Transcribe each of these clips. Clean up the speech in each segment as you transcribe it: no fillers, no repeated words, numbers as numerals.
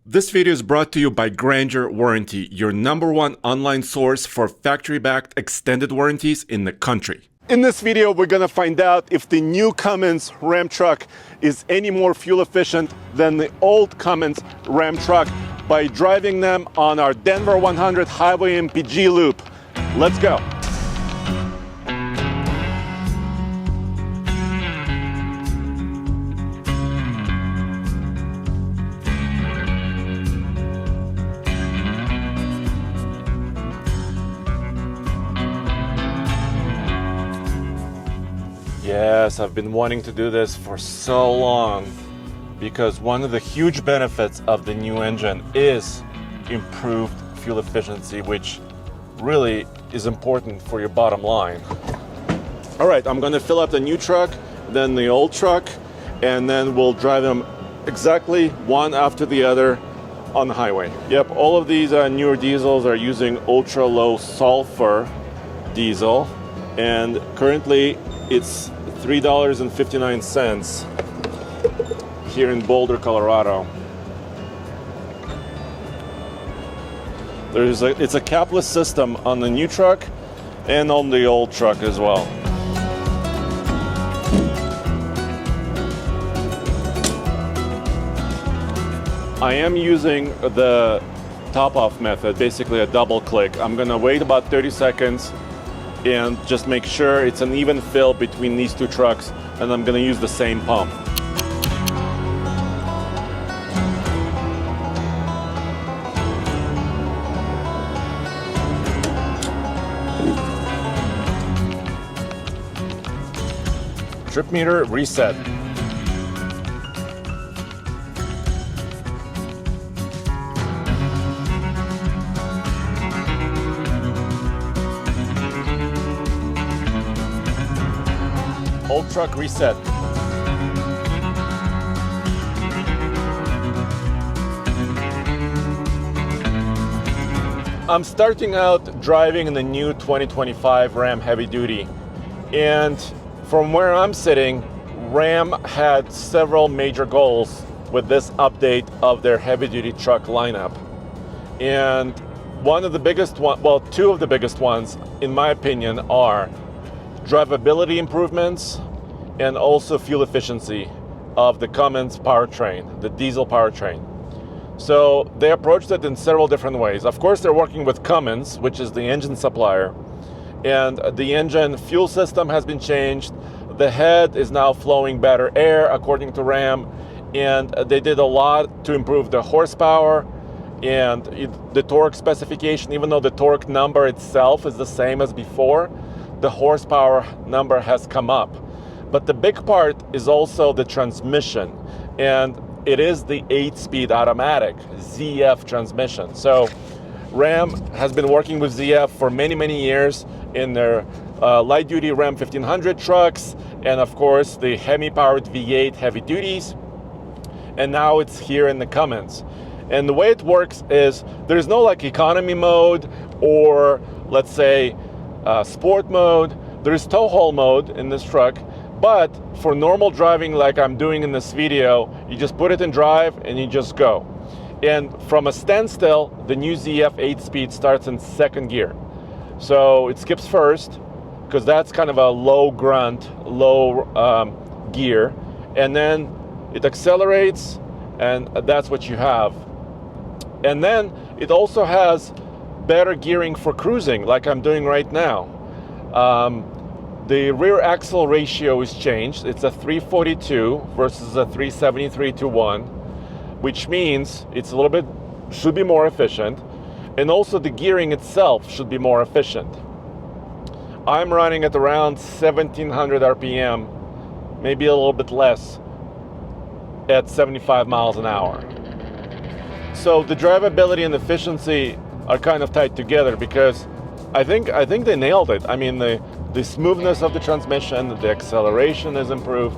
This video is brought to you by Grandeur Warranty, your #1 online source for factory-backed extended warranties in the country. In this video, we're gonna find out if the new Cummins Ram truck is any more fuel efficient than the old Cummins Ram truck by driving them on our Denver 100 Highway MPG loop. Let's go. Yes, I've been wanting to do this for so long because one of the huge benefits of the new engine is improved fuel efficiency, which really is important for your bottom line. All right, I'm gonna fill up the new truck, then the old truck, and then we'll drive them exactly one after the other on the highway. Yep, all of these newer diesels are using ultra low sulfur diesel, and currently it's $3.59 here in Boulder, Colorado. It's a capless system on the new truck and on the old truck as well. I am using the top-off method, basically a double click. I'm gonna wait about 30 seconds and just make sure it's an even fill between these two trucks, and I'm gonna use the same pump. Trip meter reset. Old truck reset. I'm starting out driving in the new 2025 Ram Heavy Duty, and from where I'm sitting, Ram had several major goals with this update of their heavy duty truck lineup. And one of the biggest one, well, two of the biggest ones, in my opinion, are drivability improvements and also fuel efficiency of the Cummins powertrain, the diesel powertrain. So they approached it in several different ways. Of course, they're working with Cummins, which is the engine supplier, and the engine fuel system has been changed. The head is now flowing better air, according to Ram, and they did a lot to improve the horsepower and the torque specification. Even though the torque number itself is the same as before, the horsepower number has come up. But the big part is also the transmission, and it is the 8-speed automatic ZF transmission. So Ram has been working with ZF for many, many years in their light-duty Ram 1500 trucks, and of course the Hemi-powered V8 heavy duties, and now it's here in the Cummins. And the way it works is there's no like economy mode or, let's say, sport mode. There's tow haul mode in this truck, but for normal driving like I'm doing in this video, you just put it in drive and you just go. And from a standstill, the new ZF 8-speed starts in second gear. So it skips first, because that's kind of a low grunt, low gear, and then it accelerates, and that's what you have. And then it also has better gearing for cruising, like I'm doing right now. The rear axle ratio is changed. It's a 342 versus a 373/1, which means it's a little bit, should be more efficient. And also the gearing itself should be more efficient. I'm running at around 1700 RPM, maybe a little bit less, at 75 miles an hour. So the drivability and efficiency are kind of tied together, because I think they nailed it. I mean, the smoothness of the transmission, the acceleration is improved,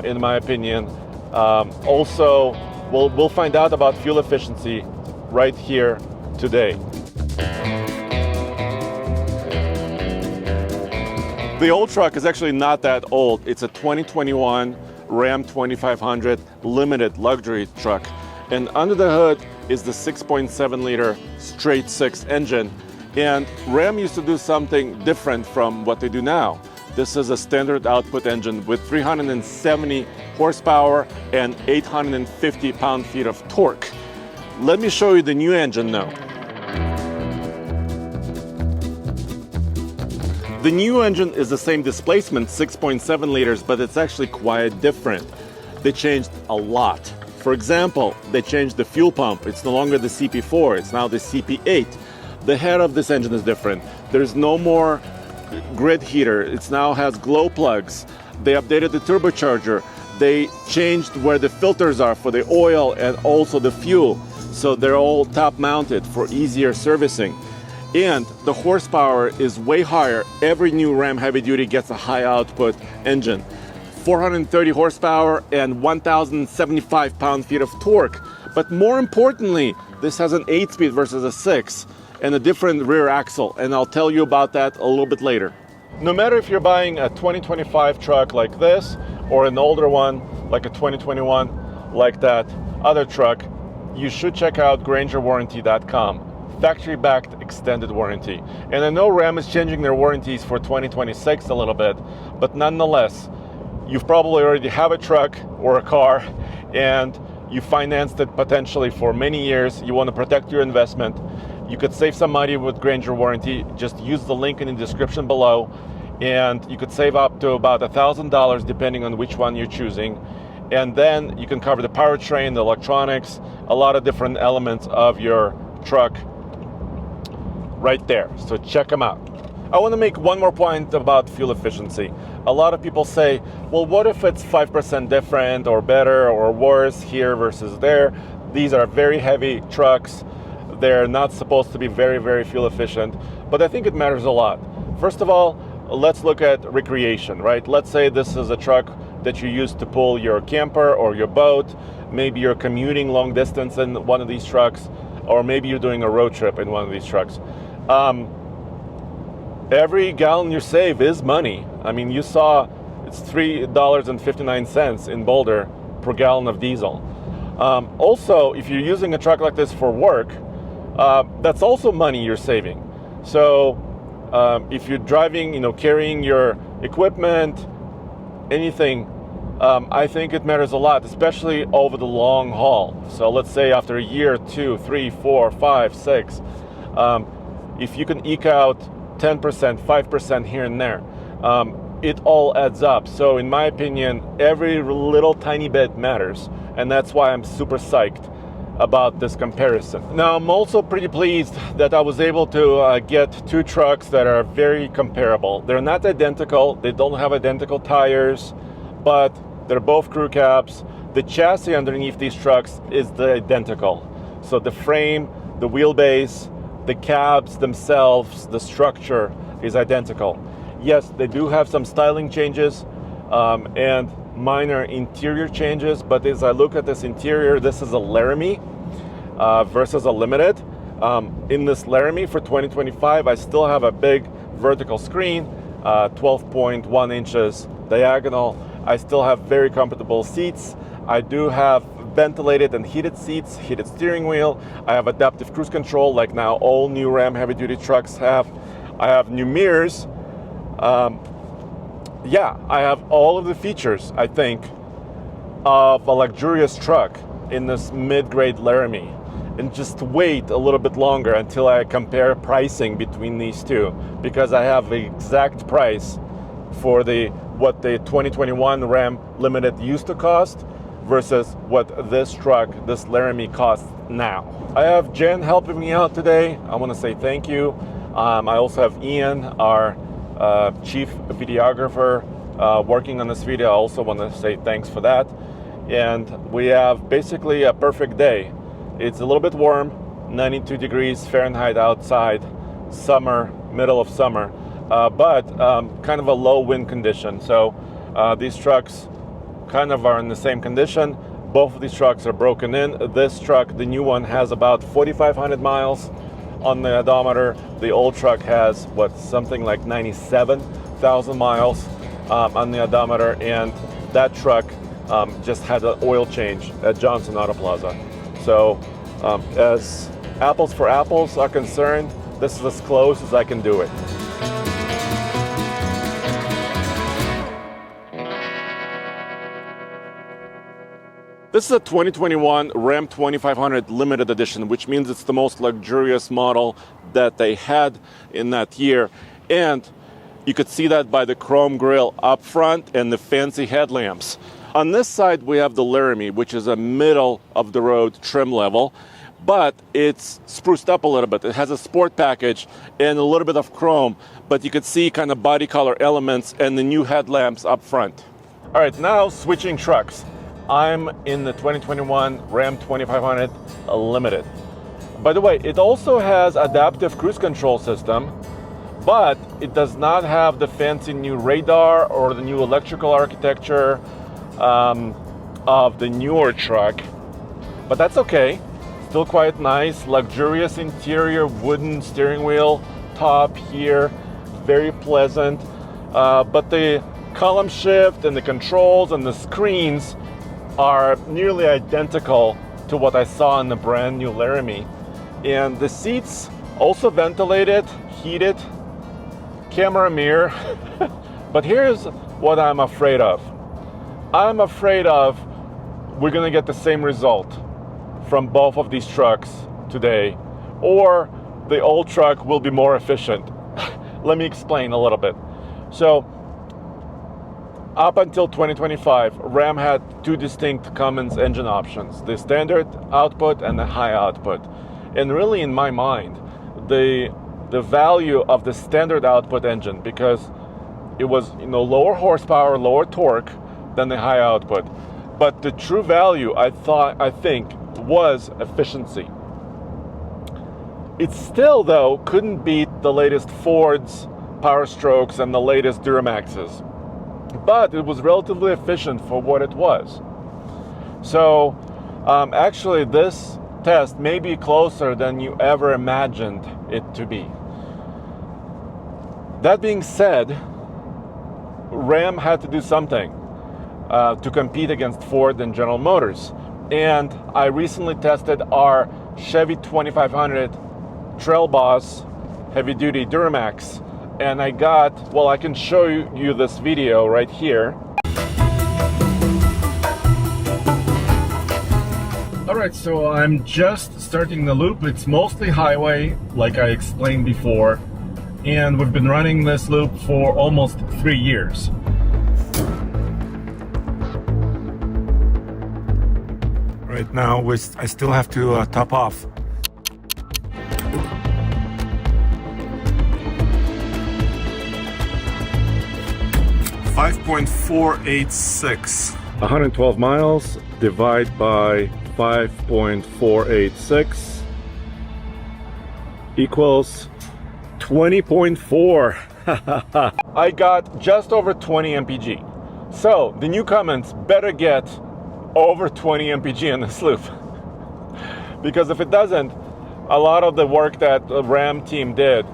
in my opinion. Also, we'll find out about fuel efficiency right here today. The old truck is actually not that old. It's a 2021 Ram 2500 limited luxury truck. And under the hood is the 6.7 liter straight six engine. And Ram used to do something different from what they do now. This is a standard output engine with 370 horsepower and 850 pound-feet of torque. Let me show you the new engine now. The new engine is the same displacement, 6.7 liters, but it's actually quite different. They changed a lot. For example, they changed the fuel pump. It's no longer the CP4, it's now the CP8. The head of this engine is different. There's no more grid heater. It now has glow plugs. They updated the turbocharger. They changed where the filters are for the oil and also the fuel. So they're all top mounted for easier servicing. And the horsepower is way higher. Every new Ram Heavy Duty gets a high output engine. 430 horsepower and 1,075 pound-feet of torque. But more importantly, this has an 8-speed versus a 6 and a different rear axle, and I'll tell you about that a little bit later. No matter if you're buying a 2025 truck like this or an older one like a 2021 like that other truck, you should check out GrangerWarranty.com. Factory-backed extended warranty. And I know Ram is changing their warranties for 2026 a little bit, but nonetheless, you've probably already have a truck or a car and you financed it potentially for many years. You want to protect your investment. You could save some money with Granger Warranty. Just use the link in the description below and you could save up to about $1,000 depending on which one you're choosing. And then you can cover the powertrain, the electronics, a lot of different elements of your truck right there. So check them out. I want to make one more point about fuel efficiency. A lot of people say, well, what if it's 5% different or better or worse here versus there? These are very heavy trucks. They're not supposed to be very, very fuel efficient, but I think it matters a lot. First of all, let's look at recreation, right? Let's say this is a truck that you use to pull your camper or your boat. Maybe you're commuting long distance in one of these trucks, or maybe you're doing a road trip in one of these trucks. Every gallon you save is money. I mean, you saw it's $3.59 in Boulder per gallon of diesel. Also, if you're using a truck like this for work, that's also money you're saving. So if you're driving, carrying your equipment, anything, I think it matters a lot, especially over the long haul. So let's say after a year, 2, 3, 4, 5, 6, if you can eke out 10%, 5% here and there, it all adds up. So in my opinion, every little tiny bit matters. And that's why I'm super psyched about this comparison. Now, I'm also pretty pleased that I was able to get two trucks that are very comparable. They're not identical. They don't have identical tires, but they're both crew cabs. The chassis underneath these trucks is identical. So the frame, the wheelbase, the cabs themselves, the structure is identical. Yes, they do have some styling changes and minor interior changes, but as I look at this interior, this is a Laramie versus a Limited. In this Laramie for 2025, I still have a big vertical screen, 12.1 inches diagonal. I still have very comfortable seats. I do have ventilated and heated seats, heated steering wheel. I have adaptive cruise control like now all new Ram heavy duty trucks have. I have new mirrors. Yeah, I have all of the features, I think, of a luxurious truck in this mid-grade Laramie. And just wait a little bit longer until I compare pricing between these two, because I have the exact price for what the 2021 Ram Limited used to cost versus what this truck, this Laramie, costs now. I have Jen helping me out today. I want to say thank you. I also have Ian, our chief videographer, working on this video. I also want to say thanks for that. And we have basically a perfect day. It's a little bit warm, 92 degrees Fahrenheit outside, summer, middle of summer, but kind of a low wind condition. So these trucks kind of are in the same condition. Both of these trucks are broken in. This truck, the new one, has about 4,500 miles on the odometer. The old truck has something like 97,000 miles on the odometer, and that truck just had an oil change at Johnson Auto Plaza. So as apples for apples are concerned, this is as close as I can do it. This is a 2021 Ram 2500 limited edition, which means it's the most luxurious model that they had in that year. And you could see that by the chrome grille up front and the fancy headlamps. On this side, we have the Laramie, which is a middle of the road trim level, but it's spruced up a little bit. It has a sport package and a little bit of chrome, but you could see kind of body color elements and the new headlamps up front. All right, now switching trucks. I'm in the 2021 Ram 2500 Limited. By the way, it also has adaptive cruise control system, but it does not have the fancy new radar or the new electrical architecture of the newer truck. But that's okay. Still quite nice, luxurious interior, wooden steering wheel top here, very pleasant. But the column shift and the controls and the screens are nearly identical to what I saw in the brand new Laramie. And the seats also ventilated, heated, camera mirror. But here's what I'm afraid of. I'm afraid of we're gonna get the same result from both of these trucks today, or the old truck will be more efficient. Let me explain a little bit. So, up until 2025, Ram had two distinct Cummins engine options, the standard output and the high output. And really, in my mind, the value of the standard output engine, because it was lower horsepower, lower torque than the high output. But the true value, I think, was efficiency. It still, though, couldn't beat the latest Ford's Power Strokes and the latest Duramaxes. But it was relatively efficient for what it was. So actually this test may be closer than you ever imagined it to be. That being said, Ram had to do something to compete against Ford and General Motors. And I recently tested our Chevy 2500 Trail Boss heavy duty Duramax. And I can show you this video right here. All right, so I'm just starting the loop. It's mostly highway, like I explained before. And we've been running this loop for almost 3 years. Right now, I still have to top off. 5.486. 112 miles divided by 5.486 equals 20.4. I got just over 20 MPG. So the new Cummins better get over 20 MPG in this loop. Because if it doesn't, a lot of the work that the Ram team did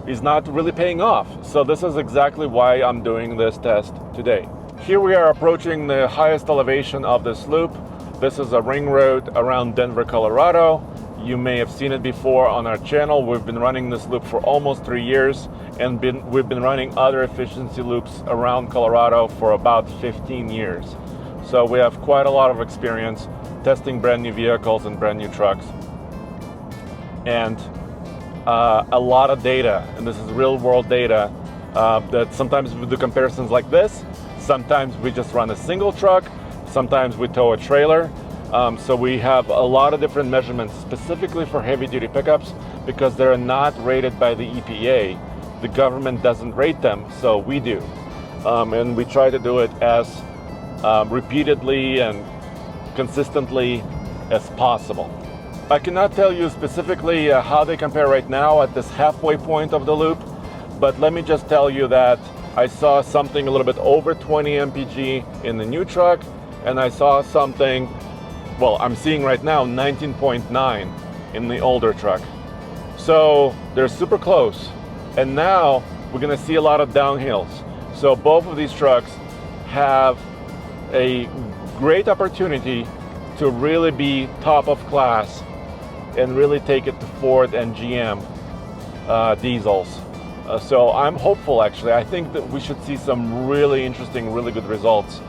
is not really paying off. So this is exactly why I'm doing this test today. Here we are approaching the highest elevation of this loop. This is a ring road around Denver, Colorado. You may have seen it before on our channel. We've been running this loop for almost 3 years, and we've been running other efficiency loops around Colorado for about 15 years. So we have quite a lot of experience testing brand new vehicles and brand new trucks. And a lot of data, and this is real world data, that sometimes we do comparisons like this, sometimes we just run a single truck, sometimes we tow a trailer. So we have a lot of different measurements specifically for heavy duty pickups because they're not rated by the EPA. The government doesn't rate them, so we do. And we try to do it as repeatedly and consistently as possible. I cannot tell you specifically how they compare right now at this halfway point of the loop, but let me just tell you that I saw something a little bit over 20 MPG in the new truck, and I saw something, well, I'm seeing right now 19.9 in the older truck. So they're super close. And now we're gonna see a lot of downhills. So both of these trucks have a great opportunity to really be top of class and really take it to Ford and GM diesels. So I'm hopeful, actually. I think that we should see some really interesting, really good results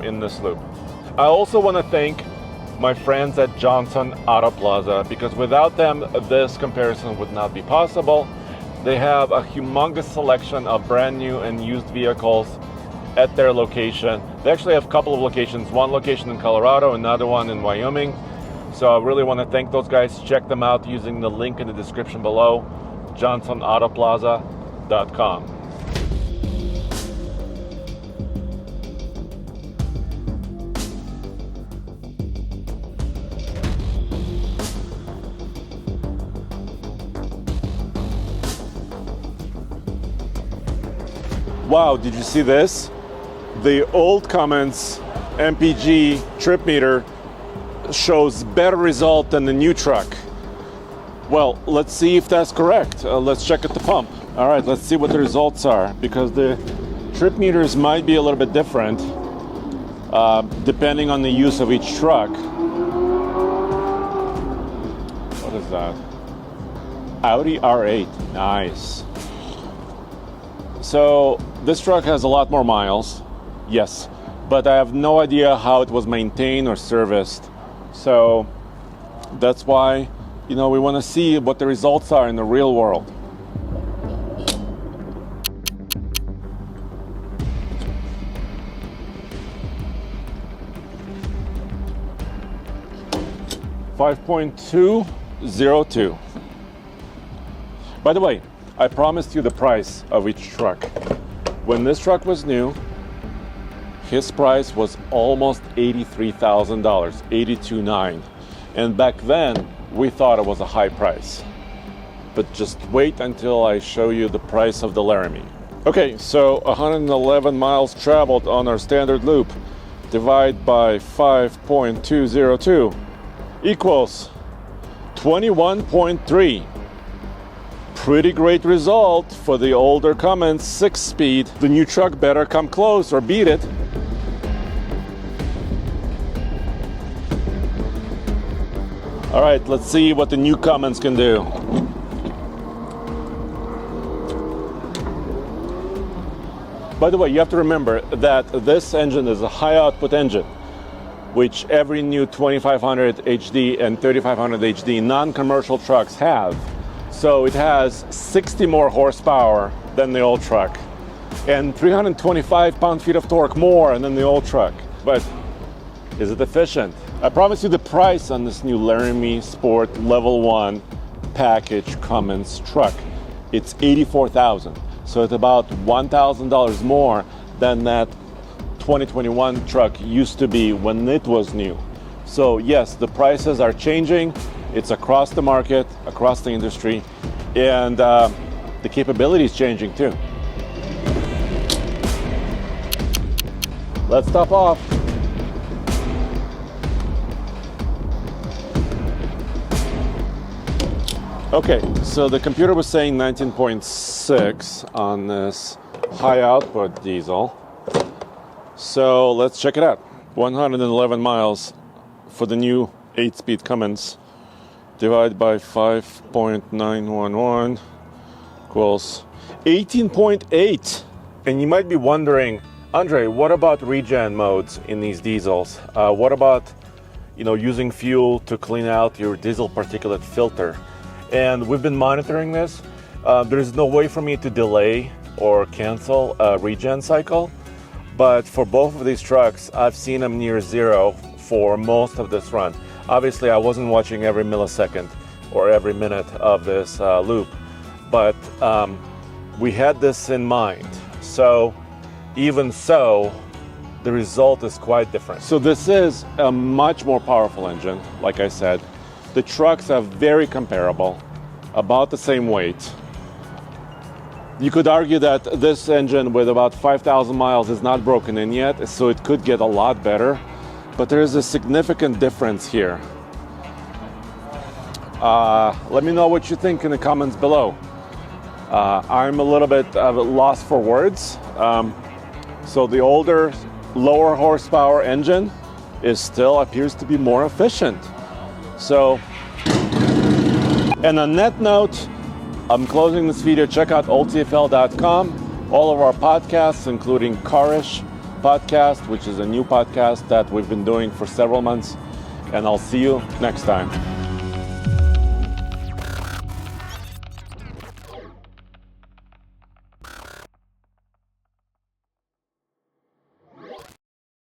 in this loop. I also want to thank my friends at Johnson Auto Plaza, because without them, this comparison would not be possible. They have a humongous selection of brand new and used vehicles at their location. They actually have a couple of locations, one location in Colorado, another one in Wyoming. So I really want to thank those guys. Check them out using the link in the description below, johnsonautoplaza.com. Wow, did you see this? The old Cummins MPG trip meter shows better result than the new truck. Well, let's see if that's correct. Let's check at the pump. All right, let's see what the results are, because the trip meters might be a little bit different depending on the use of each truck. What is that? Audi R8, nice. So this truck has a lot more miles, yes, but I have no idea how it was maintained or serviced. So that's why, we want to see what the results are in the real world. .202. By the way, I promised you the price of each truck. When this truck was new, his price was almost $83,000, $82,900. And back then, we thought it was a high price. But just wait until I show you the price of the Laramie. Okay, so 111 miles traveled on our standard loop, divide by 5.202 equals 21.3. Pretty great result for the older Cummins 6-speed. The new truck better come close or beat it. All right, let's see what the new Cummins can do. By the way, you have to remember that this engine is a high output engine, which every new 2500 HD and 3500 HD non-commercial trucks have. So it has 60 more horsepower than the old truck and 325 pound-feet of torque more than the old truck. But is it efficient? I promise you the price on this new Laramie Sport Level 1 package Cummins truck. It's $84,000. So it's about $1,000 more than that 2021 truck used to be when it was new. So yes, the prices are changing. It's across the market, across the industry, and the capability is changing too. Let's top off. Okay, so the computer was saying 19.6 on this high output diesel. So let's check it out. 111 miles for the new 8-speed Cummins. Divide by 5.911 equals 18.8. And you might be wondering, Andre, what about regen modes in these diesels? What about, using fuel to clean out your diesel particulate filter? And we've been monitoring this. There's no way for me to delay or cancel a regen cycle, but for both of these trucks, I've seen them near zero for most of this run. Obviously, I wasn't watching every millisecond or every minute of this loop, but we had this in mind. So even so, the result is quite different. So this is a much more powerful engine, like I said. The trucks are very comparable, about the same weight. You could argue that this engine with about 5,000 miles is not broken in yet, so it could get a lot better. But there is a significant difference here. Let me know what you think in the comments below. I'm a little bit of a loss for words. So the older, lower horsepower engine is still appears to be more efficient. So, and on that note, I'm closing this video. Check out oldtfl.com. All of our podcasts, including Carish podcast, which is a new podcast that we've been doing for several months. And I'll see you next time.